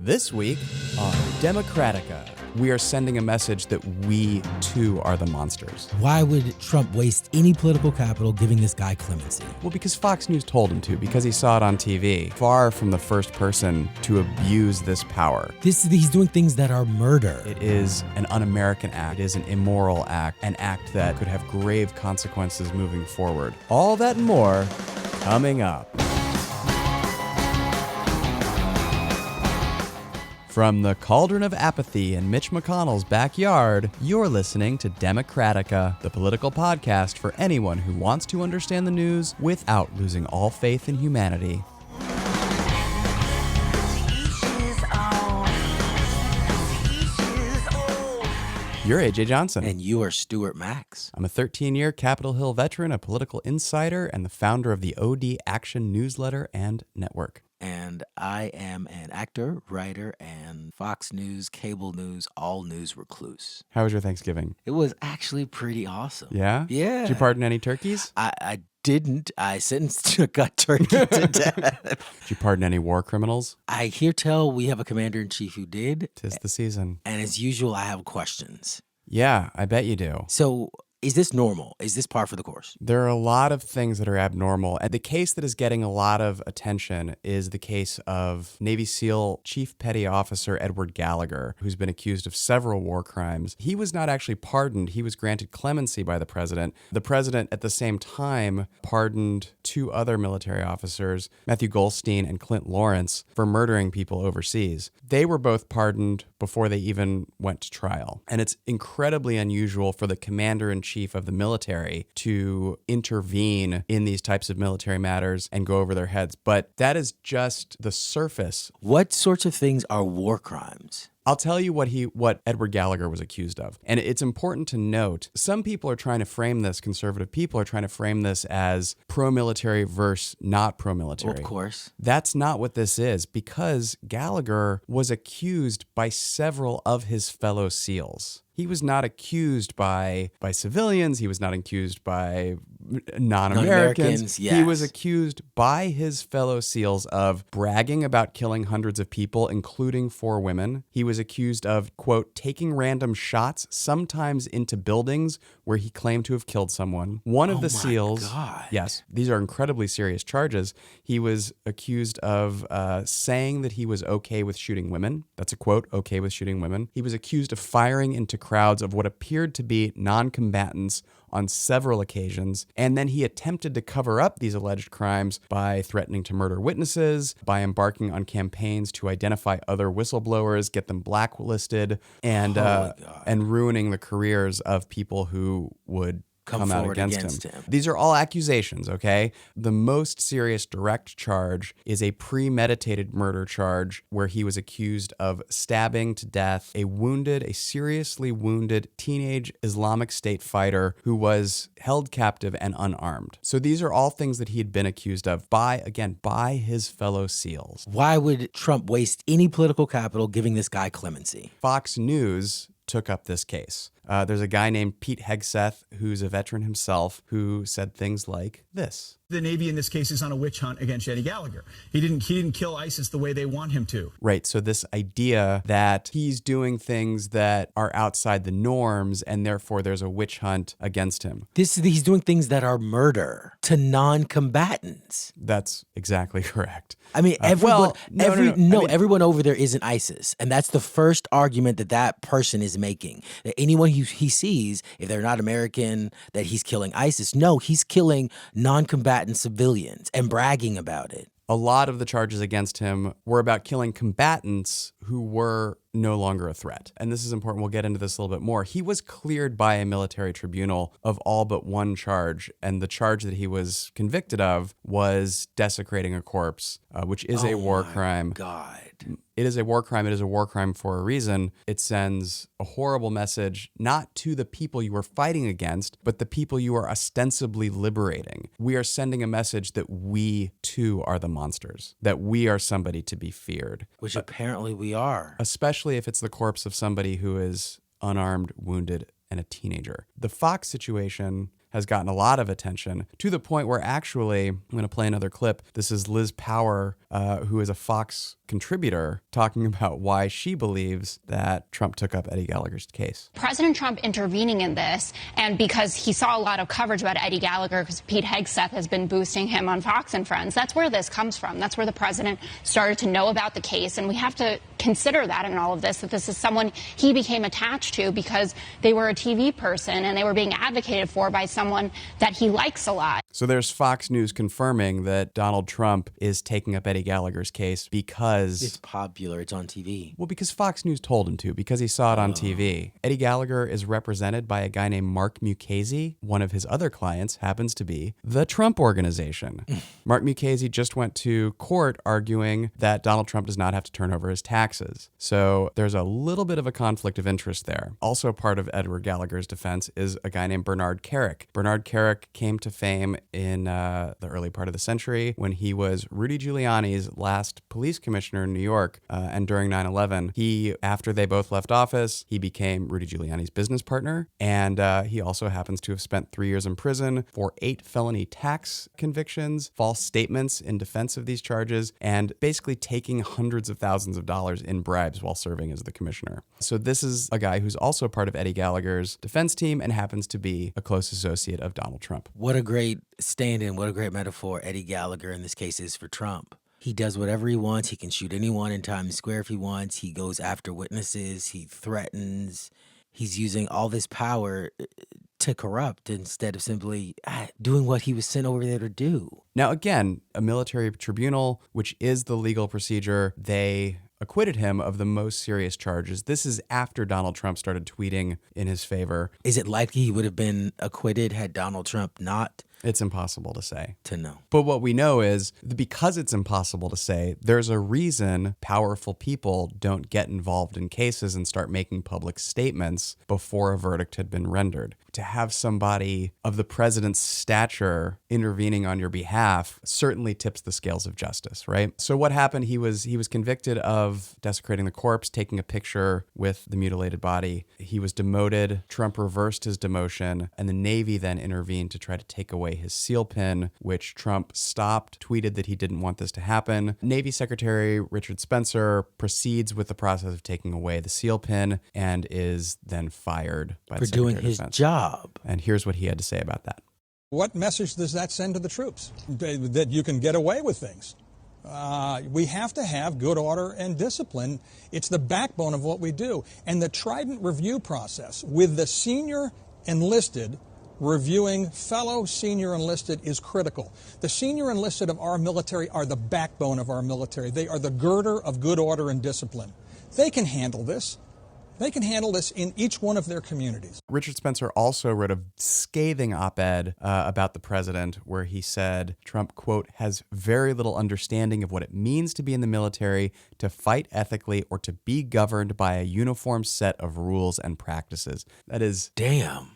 This week on Democratica, we are sending a message that we too are the monsters. Why would Trump waste any political capital giving this guy clemency? Well, because Fox News told him to, because he saw it on TV. Far from the first person to abuse this power. He's doing things that are murder. It is an un-American act. It is an immoral act, an act that could have grave consequences moving forward. All that and more coming up. From the cauldron of apathy in Mitch McConnell's backyard, you're listening to Democratica, the political podcast for anyone who wants to understand the news without losing all faith in humanity. You're AJ Johnson. And you are Stuart Max. I'm a 13-year Capitol Hill veteran, a political insider, and the founder of the OD Action newsletter and network. And I am an actor, writer, and Fox News, cable news, all news recluse. How was your Thanksgiving? It was actually pretty awesome. Yeah? Yeah. Did you pardon any turkeys? I didn't. I sentenced a gut turkey to death. Did you pardon any war criminals? I hear tell we have a commander-in-chief who did. 'Tis the season. And as usual, I have questions. Yeah, I bet you do. So, is this normal? Is this par for the course? There are a lot of things that are abnormal. And the case that is getting a lot of attention is the case of Navy SEAL Chief Petty Officer Edward Gallagher, who's been accused of several war crimes. He was not actually pardoned. He was granted clemency by the president. The president, at the same time, pardoned two other military officers, Matthew Goldstein and Clint Lawrence, for murdering people overseas. They were both pardoned before they even went to trial. And it's incredibly unusual for the commander-in-chief of the military to intervene in these types of military matters and go over their heads. But that is just the surface. What sorts of things are war crimes? I'll tell you what Edward Gallagher was accused of. And it's important to note, some people are trying to frame this, conservative people are trying to frame this as pro-military versus not pro-military. Well, of course. That's not what this is, because Gallagher was accused by several of his fellow SEALs. He was not accused by civilians. He was not accused by non-Americans. Yes. He was accused by his fellow SEALs of bragging about killing hundreds of people, including 4 women. He was accused of, quote, taking random shots, sometimes into buildings where he claimed to have killed someone. One of the SEALs, God. yes, these are incredibly serious charges. He was accused of saying that he was okay with shooting women. That's a quote, okay with shooting women. He was accused of firing into crowds of what appeared to be non-combatants on several occasions, and then he attempted to cover up these alleged crimes by threatening to murder witnesses, by embarking on campaigns to identify other whistleblowers, get them blacklisted, and ruining the careers of people who would come out against him. These are all accusations, okay? The most serious direct charge is a premeditated murder charge where he was accused of stabbing to death a seriously wounded teenage Islamic State fighter who was held captive and unarmed. So these are all things that he had been accused of by his fellow SEALs. Why would Trump waste any political capital giving this guy clemency? Fox News took up this case. There's a guy named Pete Hegseth, who's a veteran himself, who said things like this. The Navy in this case is on a witch hunt against Eddie Gallagher. He didn't kill ISIS the way they want him to. Right. So this idea that he's doing things that are outside the norms and therefore there's a witch hunt against him. He's doing things that are murder to non-combatants. That's exactly correct. I mean, everyone over there isn't ISIS. And that's the first argument that person is making. That anyone he sees, if they're not American, that he's killing ISIS. No, he's killing non-combatant civilians and bragging about it. A lot of the charges against him were about killing combatants who were no longer a threat. And this is important. We'll get into this a little bit more. He was cleared by a military tribunal of all but one charge. And the charge that he was convicted of was desecrating a corpse, which is a war crime. God. It is a war crime. It is a war crime for a reason. It sends a horrible message, not to the people you are fighting against, but the people you are ostensibly liberating. We are sending a message that we too are the monsters, that we are somebody to be feared. Which apparently we are. Especially if it's the corpse of somebody who is unarmed, wounded, and a teenager. The Fox situation has gotten a lot of attention, to the point where actually, I'm going to play another clip. This is Liz Power, who is a Fox contributor, talking about why she believes that Trump took up Eddie Gallagher's case. President Trump intervening in this, and because he saw a lot of coverage about Eddie Gallagher, because Pete Hegseth has been boosting him on Fox and Friends, that's where this comes from. That's where the president started to know about the case, and we have to consider that in all of this, that this is someone he became attached to because they were a TV person and they were being advocated for by someone that he likes a lot. So there's Fox News confirming that Donald Trump is taking up Eddie Gallagher's case because it's popular, it's on TV. Well, because Fox News told him to, because he saw it on TV. Eddie Gallagher is represented by a guy named Mark Mukasey. One of his other clients happens to be the Trump Organization. Mark Mukasey just went to court arguing that Donald Trump does not have to turn over his taxes. So there's a little bit of a conflict of interest there. Also part of Edward Gallagher's defense is a guy named Bernard Kerik. Bernard Kerik came to fame in the early part of the century when he was Rudy Giuliani's last police commissioner in New York. And during 9/11, after they both left office, he became Rudy Giuliani's business partner. And he also happens to have spent 3 years in prison for 8 felony tax convictions, false statements in defense of these charges, and basically taking hundreds of thousands of dollars in bribes while serving as the commissioner. So this is a guy who's also part of Eddie Gallagher's defense team and happens to be a close associate of Donald Trump. What a great stand-in, what a great metaphor Eddie Gallagher in this case is for Trump. He does whatever he wants. He can shoot anyone in Times Square if he wants. He goes after witnesses. He threatens. He's using all this power to corrupt instead of simply doing what he was sent over there to do. Now, again, a military tribunal, which is the legal procedure, they acquitted him of the most serious charges. This is after Donald Trump started tweeting in his favor. Is it likely he would have been acquitted had Donald Trump not? It's impossible to say. To know. But what we know is, because it's impossible to say, there's a reason powerful people don't get involved in cases and start making public statements before a verdict had been rendered. To have somebody of the president's stature intervening on your behalf certainly tips the scales of justice, right? So what happened? He was convicted of desecrating the corpse, taking a picture with the mutilated body. He was demoted. Trump reversed his demotion, and the Navy then intervened to try to take away his seal pin, which Trump stopped, tweeted that he didn't want this to happen. Navy Secretary Richard Spencer proceeds with the process of taking away the seal pin and is then fired by the Secretary for doing his job. And here's what he had to say about that. What message does that send to the troops? That you can get away with things. We have to have good order and discipline. It's the backbone of what we do. And the Trident review process with the senior enlisted reviewing fellow senior enlisted is critical. The senior enlisted of our military are the backbone of our military. They are the girder of good order and discipline. They can handle this. They can handle this in each one of their communities. Richard Spencer also wrote a scathing op-ed about the president where he said Trump, quote, has very little understanding of what it means to be in the military, to fight ethically, or to be governed by a uniform set of rules and practices. That is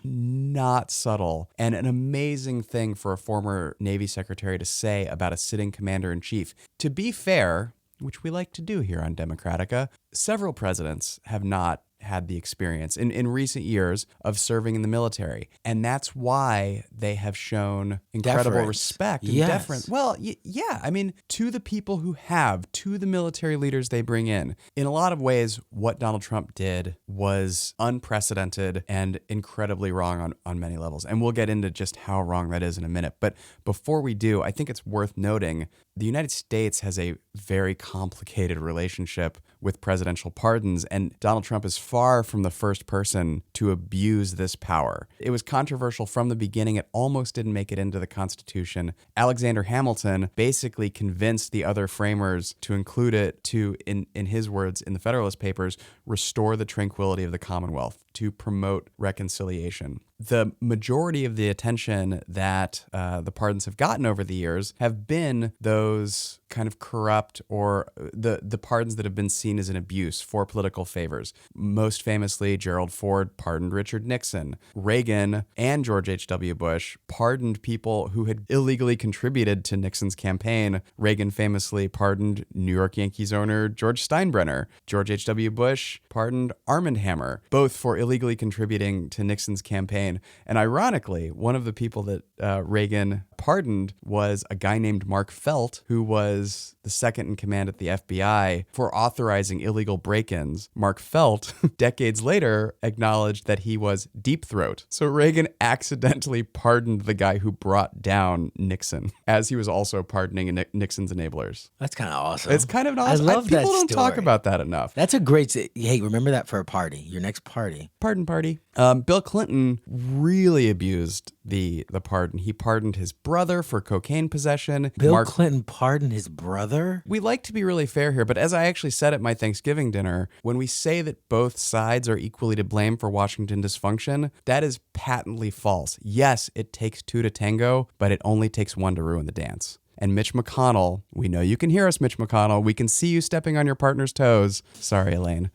not subtle, and an amazing thing for a former Navy secretary to say about a sitting commander-in-chief. To be fair, which we like to do here on Democratica, several presidents have not had the experience in recent years of serving in the military. And that's why they have shown incredible respect and deference. Well, yeah, I mean, to the people who have, to the military leaders they bring in. In a lot of ways, what Donald Trump did was unprecedented and incredibly wrong on many levels. And we'll get into just how wrong that is in a minute. But before we do, I think it's worth noting the United States has a very complicated relationship with presidential pardons, and Donald Trump is far from the first person to abuse this power. It was controversial from the beginning. It almost didn't make it into the Constitution. Alexander Hamilton basically convinced the other framers to include it to, in his words, in the Federalist Papers, restore the tranquility of the Commonwealth, to promote reconciliation. The majority of the attention that the pardons have gotten over the years have been those kind of corrupt or the pardons that have been seen as an abuse for political favors. Most famously, Gerald Ford pardoned Richard Nixon. Reagan and George H.W. Bush pardoned people who had illegally contributed to Nixon's campaign. Reagan famously pardoned New York Yankees owner George Steinbrenner. George H.W. Bush pardoned Armand Hammer, both for illegally contributing to Nixon's campaign. And ironically, one of the people that Reagan pardoned was a guy named Mark Felt, who was the second in command at the FBI for authorizing illegal break-ins. Mark Felt, decades later, acknowledged that he was Deep Throat. So Reagan accidentally pardoned the guy who brought down Nixon, as he was also pardoning Nixon's enablers. That's kind of awesome. It's kind of awesome. I love that People don't story. talk about that enough. That's a great... Hey, remember that for a party, your next party. Pardon party. Bill Clinton really abused the pardon. He pardoned his brother for cocaine possession. Bill Clinton pardoned his brother? We like to be really fair here, but as I actually said at my Thanksgiving dinner, when we say that both sides are equally to blame for Washington dysfunction, that is patently false. Yes, it takes two to tango, but it only takes one to ruin the dance. And Mitch McConnell, we know you can hear us, Mitch McConnell. We can see you stepping on your partner's toes. Sorry, Elaine.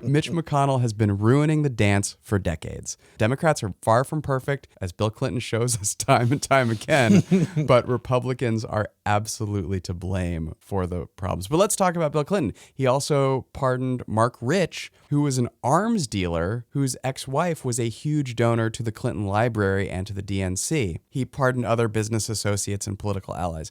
Mitch McConnell has been ruining the dance for decades. Democrats are far from perfect, as Bill Clinton shows us time and time again, but Republicans are absolutely to blame for the problems. But let's talk about Bill Clinton. He also pardoned Mark Rich, who was an arms dealer whose ex-wife was a huge donor to the Clinton Library and to the DNC. He pardoned other business associates and political allies.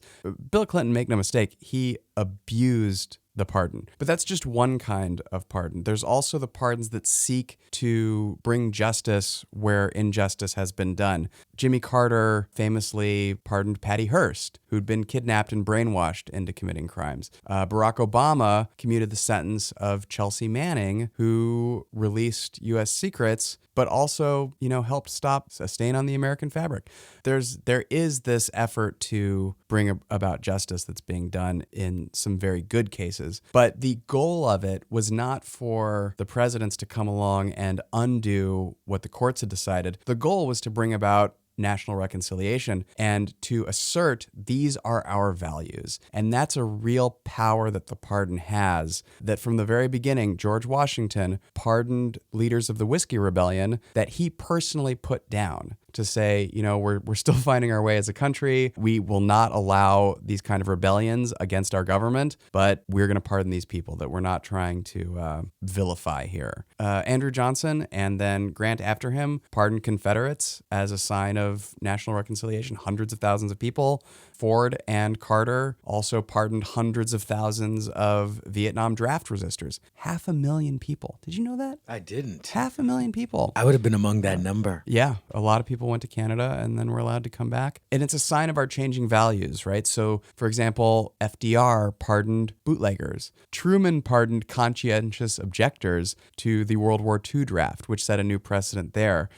Bill Clinton, make no mistake, he abused the pardon. But that's just one kind of pardon. There's also the pardons that seek to bring justice where injustice has been done. Jimmy Carter famously pardoned Patty Hearst, who'd been kidnapped and brainwashed into committing crimes. Barack Obama commuted the sentence of Chelsea Manning, who released U.S. secrets, but also, helped stop a stain on the American fabric. There is this effort to bring about justice that's being done in some very good cases. But the goal of it was not for the presidents to come along and undo what the courts had decided. The goal was to bring about national reconciliation and to assert these are our values. And that's a real power that the pardon has, that from the very beginning, George Washington pardoned leaders of the Whiskey Rebellion that he personally put down to say, we're still finding our way as a country. We will not allow these kind of rebellions against our government, but we're going to pardon these people that we're not trying to vilify here. Andrew Johnson and then Grant after him pardoned Confederates as a sign of national reconciliation. Hundreds of thousands of people. Ford and Carter also pardoned hundreds of thousands of Vietnam draft resistors. 500,000 people. Did you know that? I didn't. 500,000 people. I would have been among that number. Yeah. A lot of people went to Canada and then were allowed to come back. And it's a sign of our changing values, right? So, for example, FDR pardoned bootleggers. Truman pardoned conscientious objectors to the World War II draft, which set a new precedent there.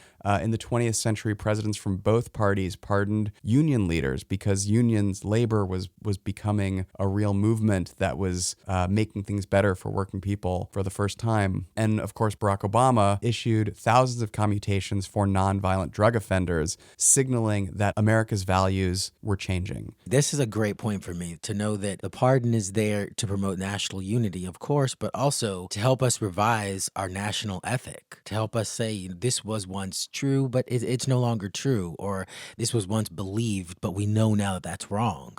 In the 20th century, presidents from both parties pardoned union leaders because unions, labor was becoming a real movement that was making things better for working people for the first time. And of course, Barack Obama issued thousands of commutations for nonviolent drug offenders, signaling that America's values were changing. This is a great point for me to know that the pardon is there to promote national unity, of course, but also to help us revise our national ethic, to help us say this was once true, but it's no longer true, or this was once believed, but we know now that that's wrong.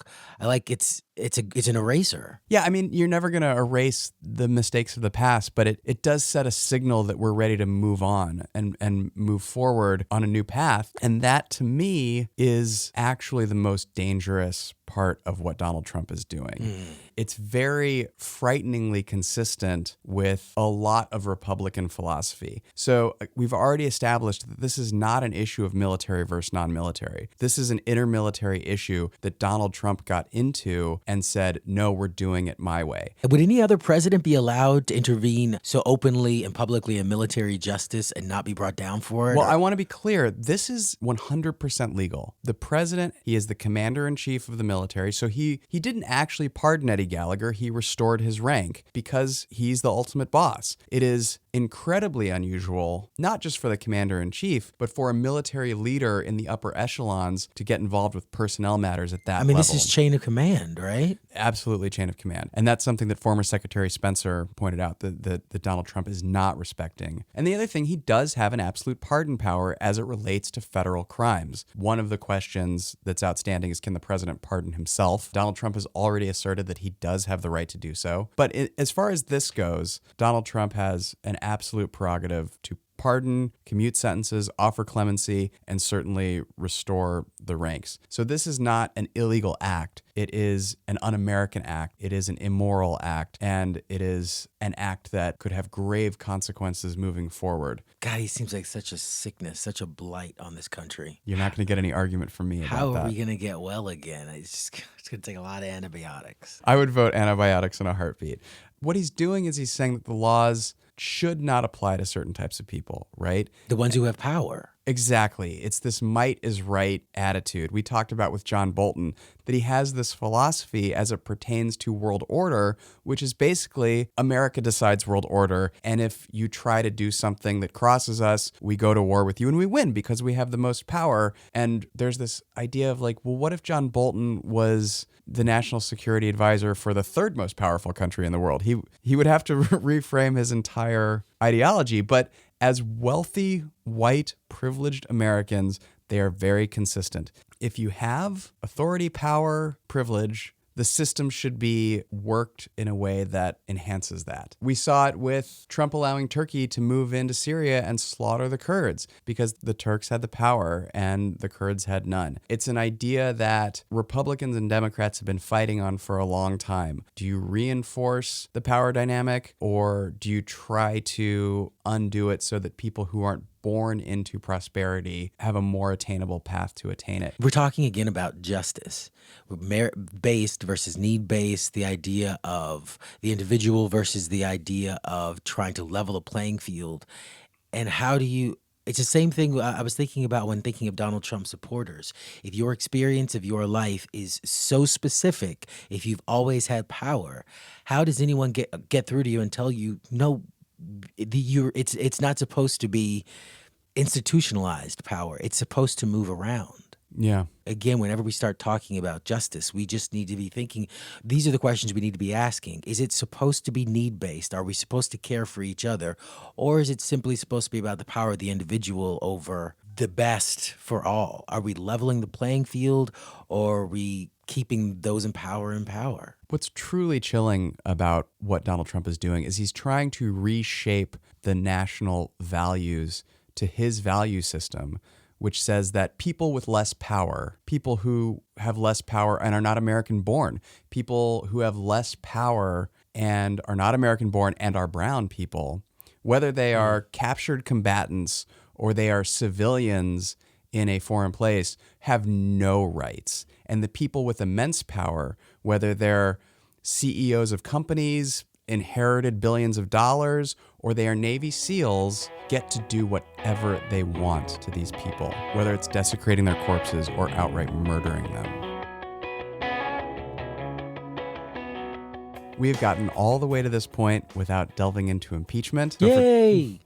It's an eraser. Yeah, I mean, you're never going to erase the mistakes of the past, but it does set a signal that we're ready to move on and move forward on a new path. And that, to me, is actually the most dangerous part of what Donald Trump is doing. It's very frighteningly consistent with a lot of Republican philosophy. So we've already established that this is not an issue of military versus non-military. This is an intermilitary issue that Donald Trump got into and said, no, we're doing it my way. Would any other president be allowed to intervene so openly and publicly in military justice and not be brought down for it? Well, I want to be clear. This is 100% legal. The president, he is the commander-in-chief of the military. military. So he didn't actually pardon Eddie Gallagher. He restored his rank because he's the ultimate boss. It is incredibly unusual, not just for the commander-in-chief, but for a military leader in the upper echelons to get involved with personnel matters at that level. This is chain of command, right? Absolutely chain of command. And that's something that former Secretary Spencer pointed out that Donald Trump is not respecting. And the other thing, he does have an absolute pardon power as it relates to federal crimes. One of the questions that's outstanding is, can the president pardon himself? Donald Trump has already asserted that he does have the right to do so. But as far as this goes, Donald Trump has an absolute prerogative to pardon, commute sentences, offer clemency, and certainly restore the ranks. So this is not an illegal act. It is an un-American act. It is an immoral act. And it is an act that could have grave consequences moving forward. God, he seems like such a sickness, such a blight on this country. You're not going to get any argument from me about that. How are we going to get well again? It's going to take a lot of antibiotics. I would vote antibiotics in a heartbeat. What he's doing is he's saying that the laws should not apply to certain types of people, right? The ones who have power. Exactly. It's this might is right attitude. We talked about with John Bolton that he has this philosophy as it pertains to world order, which is basically America decides world order. And if you try to do something that crosses us, we go to war with you and we win because we have the most power. And there's this idea of like, well, what if John Bolton was the national security advisor for the third most powerful country in the world? He would have to reframe his entire ideology. But as wealthy, white, privileged Americans, they are very consistent. If you have authority, power, privilege, the system should be worked in a way that enhances that. We saw it with Trump allowing Turkey to move into Syria and slaughter the Kurds because the Turks had the power and the Kurds had none. It's an idea that Republicans and Democrats have been fighting on for a long time. Do you reinforce the power dynamic or do you try to undo it so that people who aren't born into prosperity have a more attainable path to attain it? We're talking again about justice, merit-based versus need-based, the idea of the individual versus the idea of trying to level a playing field. And how do you... It's the same thing I was thinking about when thinking of Donald Trump supporters. If your experience of your life is so specific, if you've always had power, how does anyone get through to you and tell you, no, it's not supposed to be institutionalized power. It's supposed to move around. Yeah. Again, whenever we start talking about justice, we just need to be thinking, these are the questions we need to be asking. Is it supposed to be need-based? Are we supposed to care for each other? Or is it simply supposed to be about the power of the individual over the best for all? Are we leveling the playing field or are we keeping those in power? What's truly chilling about what Donald Trump is doing is he's trying to reshape the national values to his value system, which says that people with less power, people who have less power and are not American born, people who have less power and are not American born and are brown people, whether they are captured combatants or they are civilians in a foreign place, have no rights. And the people with immense power, whether they're CEOs of companies, inherited billions of dollars, or they are Navy SEALs, get to do whatever they want to these people, whether it's desecrating their corpses or outright murdering them. We have gotten all the way to this point without delving into impeachment. Yay!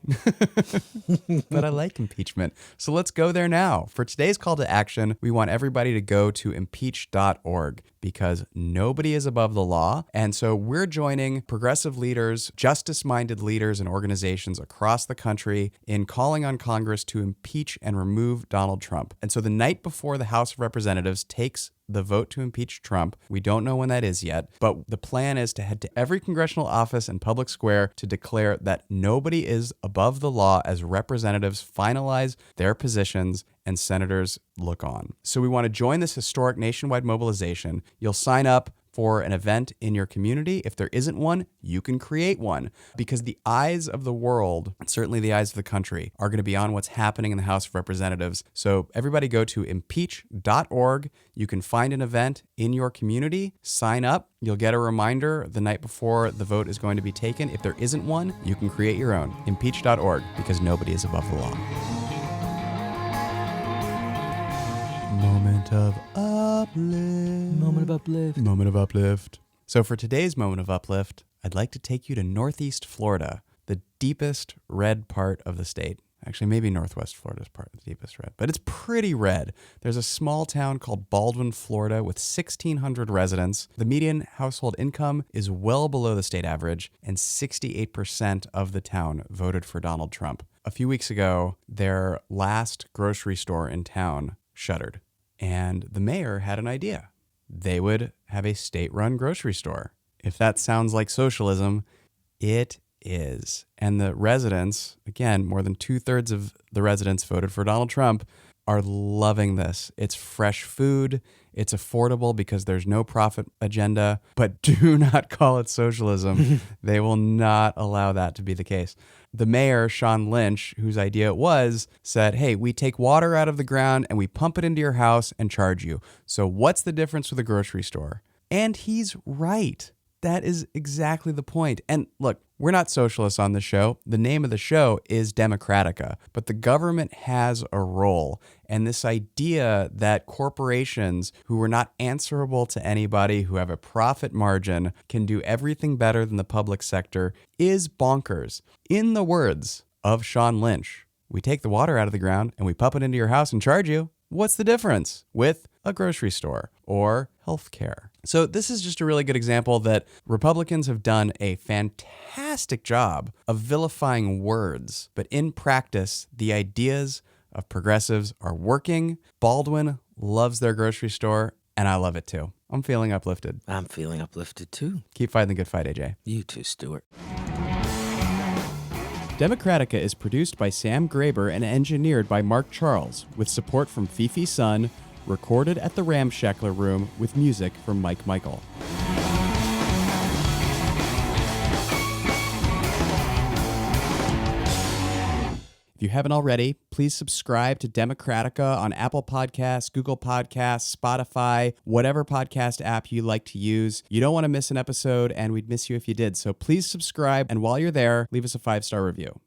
But I like impeachment. So let's go there now. For today's call to action, we want everybody to go to impeach.org because nobody is above the law. And so we're joining progressive leaders, justice-minded leaders and organizations across the country in calling on Congress to impeach and remove Donald Trump. And so the night before the House of Representatives takes the vote to impeach Trump, we don't know when that is yet, but the plan is to head to every congressional office and public square to declare that nobody is above the law as representatives finalize their positions and senators look on. So we want to join this historic nationwide mobilization. You'll sign up for an event in your community. If there isn't one, you can create one because the eyes of the world, certainly the eyes of the country, are going to be on what's happening in the House of Representatives. So everybody go to impeach.org. You can find an event in your community, sign up. You'll get a reminder the night before the vote is going to be taken. If there isn't one, you can create your own. Impeach.org because nobody is above the law. Moment of uplift. Moment of uplift. Moment of uplift. So for today's moment of uplift, I'd like to take you to Northeast Florida, the deepest red part of the state. Actually, maybe Northwest Florida's part of the deepest red, but it's pretty red. There's a small town called Baldwin, Florida, with 1,600 residents. The median household income is well below the state average, and 68% of the town voted for Donald Trump. A few weeks ago, their last grocery store in town shuttered, and the mayor had an idea. They would have a state-run grocery store. If that sounds like socialism, it is. And the residents, again, more than 2/3 of the residents voted for Donald Trump, are loving this. It's fresh food. It's affordable because there's no profit agenda, but do not call it socialism. They will not allow that to be the case. The mayor, Sean Lynch, whose idea it was, said, hey, we take water out of the ground and we pump it into your house and charge you. So what's the difference with a grocery store? And he's right. That is exactly the point. And look, we're not socialists on the show. The name of the show is Democratica, but the government has a role. And this idea that corporations who are not answerable to anybody, who have a profit margin, can do everything better than the public sector is bonkers. In the words of Sean Lynch, we take the water out of the ground and we pump it into your house and charge you. What's the difference with a grocery store or healthcare? So this is just a really good example that Republicans have done a fantastic job of vilifying words, but in practice, the ideas of progressives are working. Baldwin loves their grocery store, and I love it too. I'm feeling uplifted. I'm feeling uplifted too. Keep fighting the good fight, AJ. You too, Stuart. Democratica is produced by Sam Graber and engineered by Mark Charles, with support from Fifi Sun, recorded at the Ramshackler Room with music from Mike Michael. If you haven't already, please subscribe to Democratica on Apple Podcasts, Google Podcasts, Spotify, whatever podcast app you like to use. You don't want to miss an episode, and we'd miss you if you did. So please subscribe, and while you're there, leave us a 5-star review.